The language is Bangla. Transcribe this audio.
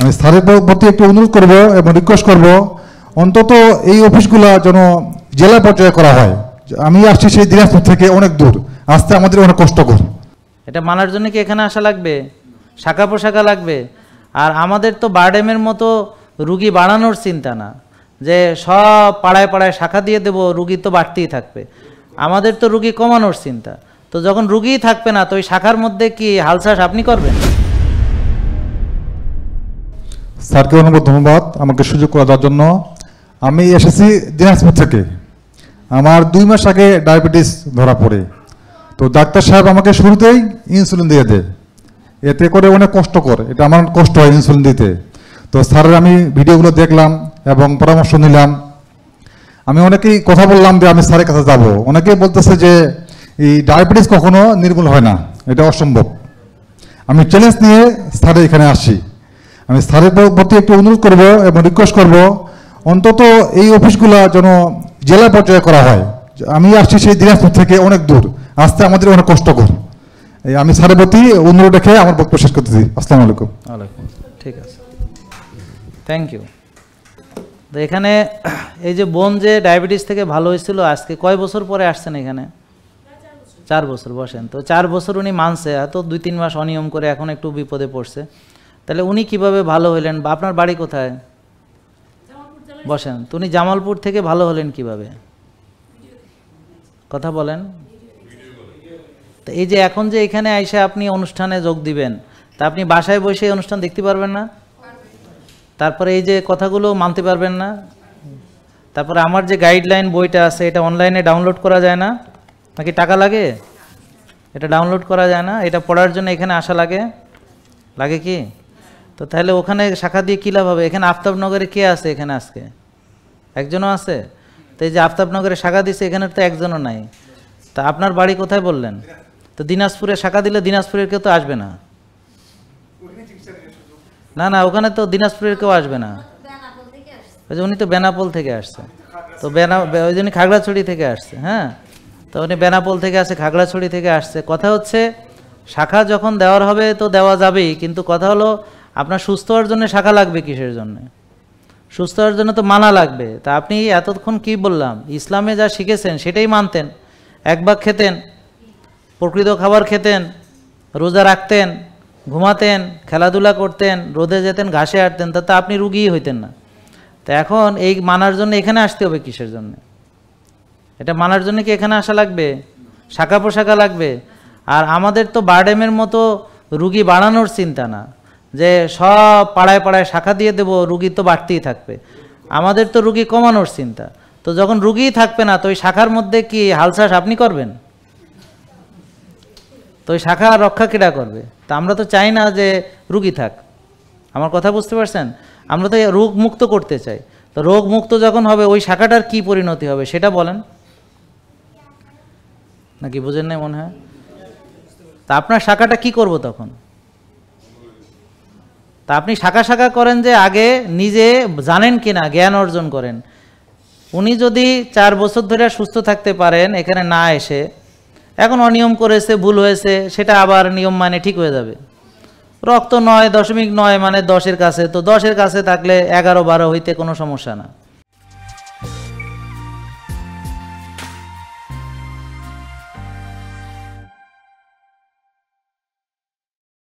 আমি স্যারের প্রতি একটু অনুরোধ করব এবং রিকোয়েস্ট করব, অন্তত এই অফিসগুলো যেন জেলা পর্যায়ে করা হয়। আমি আসছি সেই দিনাজপুর থেকে অনেক দূর, আসতে আমাদের অনেক কষ্টকর। এটা মানার জন্য কি এখানে আসা লাগবে? শাখা পোশাখা লাগবে? আর আমাদের তো বারডেমের মতো রুগী বাড়ানোর চিন্তা না, যে সব পাড়ায় পাড়ায় শাখা দিয়ে দেবো, রুগী তো বাড়তেই থাকবে। আমাদের তো রুগী কমানোর চিন্তা। তো যখন রুগীই থাকবে না, তো ওই শাখার মধ্যে কি হালচাষ আপনি করবেন? স্যারকে অনেক ধন্যবাদ আমাকে সুযোগ করে দেওয়ার জন্য। আমি এসেছি দিনাজপুর থেকে। আমার 2 মাস আগে ডায়াবেটিস ধরা পড়ে। তো ডাক্তার সাহেব আমাকে শুরুতেই ইনসুলিন দিয়ে দেয়, এতে করে অনেক কষ্টকর, এটা আমার কষ্ট হয় ইনসুলিন দিতে। তো স্যারের আমি ভিডিওগুলো দেখলাম এবং পরামর্শ নিলাম। আমি অনেকেই কথা বললাম যে আমি স্যারের কাছে যাব। অনেকেই বলতেছে যে এই ডায়াবেটিস কখনো নির্মূল হয় না, এটা অসম্ভব। আমি চ্যালেঞ্জ নিয়ে স্যারের এখানে আসি। আমি স্যারের প্রতি একটু অনুরোধ করব এবং রিকোয়েস্ট করব, অন্তত এই অফিসগুলো যেন জেলা পর্যায়ে করা হয়। আমি আসছি সেই দিনাজপুর থেকে অনেক দূর, আসতে আমাদের অনেক কষ্টকর। আমি স্যারের প্রতি অনুরোধ রেখে আমার বক্তব্য শেষ করতেছি। আসসালামু আলাইকুম। ওয়ালাইকুম, ঠিক আছে, থ্যাংক ইউ। তো এখানে এই যে বোন যে ডায়াবেটিস থেকে ভালো হয়েছিল, আজকে কয় বছর পরে আসছেন এখানে? 4 বছর। বসেন। তো 4 বছর উনি মানছে, তো 2-3 মাস অনিয়ম করে এখন একটু বিপদে পড়ছে। তাহলে উনি কিভাবে ভালো হলেন? বা আপনার বাড়ি কোথায়? বসেন। তো উনি জামালপুর থেকে ভালো হলেন কিভাবে? কথা বলেন। তো এই যে এখন যে এখানে আইসা আপনি অনুষ্ঠানে যোগ দিবেন, তা আপনি বাসায় বসে অনুষ্ঠান দেখতে পারবেন না? তারপরে এই যে কথাগুলো মানতে পারবেন না? তারপরে আমার যে গাইডলাইন বইটা আছে, এটা অনলাইনে ডাউনলোড করা যায় না নাকি টাকা লাগে? এটা ডাউনলোড করা যায় না, এটা পড়ার জন্য এখানে আসা লাগে? লাগে কি? তো তাহলে ওখানে শাখা দিয়ে কী লাভ হবে? এখানে আফতাবনগরে কে আছে এখানে আজকে? একজনও আছে? তো এই যে আফতাবনগরে শাখা দিছে, এখানে তো একজনও নাই। তা আপনার বাড়ি কোথায় বললেন? তো দিনাজপুরে শাখা দিলে দিনাজপুরের কেউ তো আসবে না। না না, ওখানে তো দিনাজপুরের কেউ আসবে না। ওই যে উনি তো বেনাপোল থেকে আসছে। তো ওই জন্য খাগড়াছড়ি থেকে আসছে। হ্যাঁ, তো উনি বেনাপোল থেকে আসছে, খাগড়াছড়ি থেকে আসছে। কথা হচ্ছে শাখা যখন দেওয়ার হবে তো দেওয়া যাবেই, কিন্তু কথা হলো আপনার সুস্থ হওয়ার জন্য শাখা লাগবে কিসের জন্য? সুস্থ হওয়ার জন্য তো মানা লাগবে। তা আপনি এতক্ষণ কি বললাম, ইসলামে যা শিখেছেন সেটাই মানতেন, এক ভাগ খেতেন, প্রকৃত খাবার খেতেন, রোজা রাখতেন, ঘুমাতেন, খেলাধুলা করতেন, রোদে যেতেন, ঘাসে হাঁটতেন, তাতে আপনি রুগীই হইতেন না। তা এখন এই মানার জন্য এখানে আসতে হবে কিসের জন্য? এটা মানার জন্য কি এখানে আসা লাগবে? শাখা পোশাখা লাগবে? আর আমাদের তো বারডেমের মতো রুগী বাড়ানোর চিন্তা না, যে সব পাড়ায় পাড়ায় শাখা দিয়ে দেবো, রুগী তো বাড়তেই থাকবে। আমাদের তো রুগী কমানোর চিন্তা। তো যখন রুগীই থাকবে না, তো ওই শাখার মধ্যে কি হালচাষ আপনি করবেন? তো ওই শাখা রক্ষা কেডা করবে? তা আমরা তো চাই না যে রুগী থাক। আমার কথা বুঝতে পারছেন? আমরা তো রোগ মুক্ত করতে চাই। তো রোগ মুক্ত যখন হবে, ওই শাখাটার কি পরিণতি হবে সেটা বলেন। নাকি বুঝেন নাই মনে হয়? তা আপনার শাখাটা কি করব তখন? তা আপনি শাখা শাখা করেন যে আগে নিজে জানেন কিনা, জ্ঞান অর্জন করেন। উনি যদি 4 বছর ধরে সুস্থ থাকতে পারেন এখানে না এসে, এখন অনিয়ম করেছে, ভুল হয়েছে, সেটা আবার নিয়ম মানে ঠিক হয়ে যাবে। রক্ত 9.9 মানে 10-এর কাছে, তো 10-এর কাছে থাকলে 11-12 হইতে কোনো সমস্যা না।